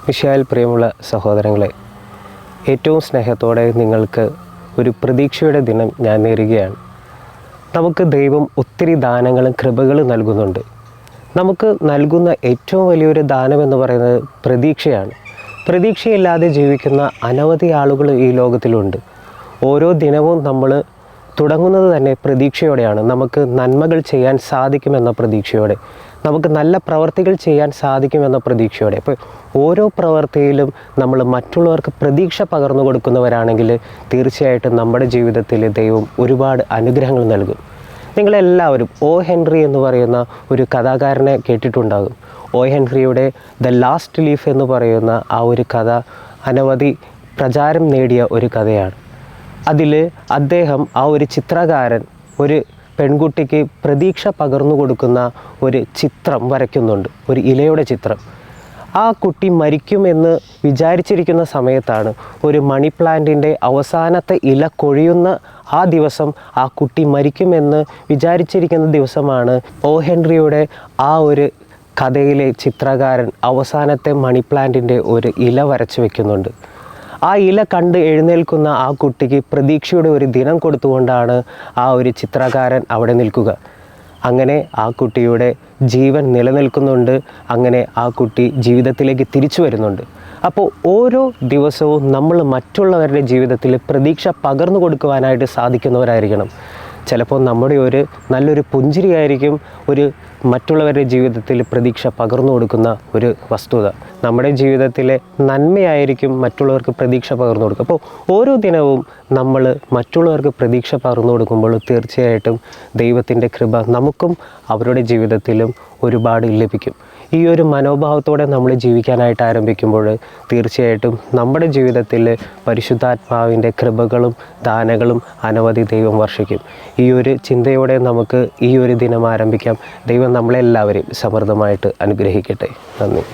മിശിഹായിൽ പ്രിയമുള്ള സഹോദരങ്ങളെ, ഏറ്റവും സ്നേഹത്തോടെ നിങ്ങൾക്ക് ഒരു പ്രതീക്ഷയുടെ ദിനം ഞാൻ നേരുകയാണ്. നമുക്ക് ദൈവം ഒത്തിരി ദാനങ്ങളും കൃപകളും നൽകുന്നുണ്ട്. നമുക്ക് നൽകുന്ന ഏറ്റവും വലിയൊരു ദാനമെന്ന് പറയുന്നത് പ്രതീക്ഷയാണ്. പ്രതീക്ഷയില്ലാതെ ജീവിക്കുന്ന അനവധി ആളുകൾ ഈ ലോകത്തിലുണ്ട്. ഓരോ ദിനവും നമ്മൾ തുടങ്ങുന്നത് തന്നെ പ്രതീക്ഷയോടെയാണ്. നമുക്ക് നന്മകൾ ചെയ്യാൻ സാധിക്കുമെന്ന പ്രതീക്ഷയോടെ, നമുക്ക് നല്ല പ്രവർത്തികൾ ചെയ്യാൻ സാധിക്കുമെന്ന പ്രതീക്ഷയോടെ. അപ്പോൾ ഓരോ പ്രവൃത്തിയിലും നമ്മൾ മറ്റുള്ളവർക്ക് പ്രതീക്ഷ പകർന്നു കൊടുക്കുന്നവരാണെങ്കിൽ തീർച്ചയായിട്ടും നമ്മുടെ ജീവിതത്തിൽ ദൈവം ഒരുപാട് അനുഗ്രഹങ്ങൾ നൽകും. നിങ്ങളെല്ലാവരും ഒ ഹെൻറി എന്ന് പറയുന്ന ഒരു കഥാകാരനെ കേട്ടിട്ടുണ്ടാകും. ഒ ഹെൻറിയുടെ ദ ലാസ്റ്റ് ലീഫ് എന്ന് പറയുന്ന ആ ഒരു കഥ അനവധി പ്രചാരം നേടിയ ഒരു കഥയാണ്. അതിൽ അദ്ദേഹം, ആ ഒരു ചിത്രകാരൻ, ഒരു പെൺകുട്ടിക്ക് പ്രതീക്ഷ പകർന്നു കൊടുക്കുന്ന ഒരു ചിത്രം വരയ്ക്കുന്നുണ്ട്, ഒരു ഇലയുടെ ചിത്രം. ആ കുട്ടി മരിക്കുമെന്ന് വിചാരിച്ചിരിക്കുന്ന സമയത്താണ് ഒരു മണി പ്ലാന്റിൻ്റെ അവസാനത്തെ ഇല കൊഴിയുന്ന ആ ദിവസം, ആ കുട്ടി മരിക്കുമെന്ന് വിചാരിച്ചിരിക്കുന്ന ദിവസമാണ് ഒ ഹെൻറിയുടെ ആ ഒരു കഥയിലെ ചിത്രകാരൻ അവസാനത്തെ മണി പ്ലാന്റിൻ്റെ ഒരു ഇല വരച്ചു വയ്ക്കുന്നുണ്ട്. ആ ഇല കണ്ട് എഴുന്നേൽക്കുന്ന ആ കുട്ടിക്ക് പ്രതീക്ഷയുടെ ഒരു ദിനം കൊടുത്തുകൊണ്ടാണ് ആ ഒരു ചിത്രകാരൻ അവിടെ നിൽക്കുക. അങ്ങനെ ആ കുട്ടിയുടെ ജീവൻ നിലനിൽക്കുന്നുണ്ട്. അങ്ങനെ ആ കുട്ടി ജീവിതത്തിലേക്ക് തിരിച്ചു വരുന്നുണ്ട്. അപ്പോൾ ഓരോ ദിവസവും നമ്മൾ മറ്റുള്ളവരുടെ ജീവിതത്തിൽ പ്രതീക്ഷ പകർന്നു കൊടുക്കുവാനായിട്ട് സാധിക്കുന്നവരായിരിക്കണം. ചിലപ്പോൾ നമ്മുടെ ഒരു നല്ലൊരു പുഞ്ചിരിയായിരിക്കും ഒരു മറ്റുള്ളവരുടെ ജീവിതത്തിൽ പ്രതീക്ഷ പകർന്നു കൊടുക്കുന്ന ഒരു വസ്തുത. നമ്മുടെ ജീവിതത്തിലെ നന്മയായിരിക്കും മറ്റുള്ളവർക്ക് പ്രതീക്ഷ പകർന്നു കൊടുക്കുക. അപ്പോൾ ഓരോ ദിനവും നമ്മൾ മറ്റുള്ളവർക്ക് പ്രതീക്ഷ പകർന്നു കൊടുക്കുമ്പോൾ തീർച്ചയായിട്ടും ദൈവത്തിൻ്റെ കൃപ നമുക്കും അവരുടെ ജീവിതത്തിലും ഒരുപാട് ലഭിക്കും. ഈ ഒരു മനോഭാവത്തോടെ നമ്മൾ ജീവിക്കാനായിട്ട് ആരംഭിക്കുമ്പോൾ തീർച്ചയായിട്ടും നമ്മുടെ ജീവിതത്തിൽ പരിശുദ്ധാത്മാവിൻ്റെ കൃപകളും ദാനങ്ങളും അനവധി ദൈവം വർഷിക്കും. ഈ ഒരു ചിന്തയോടെ നമുക്ക് ഈ ഒരു ദിനം ആരംഭിക്കാം. ദൈവം നമ്മളെല്ലാവരെയും സമൃദ്ധമായിട്ട് അനുഗ്രഹിക്കട്ടെ. നന്ദി.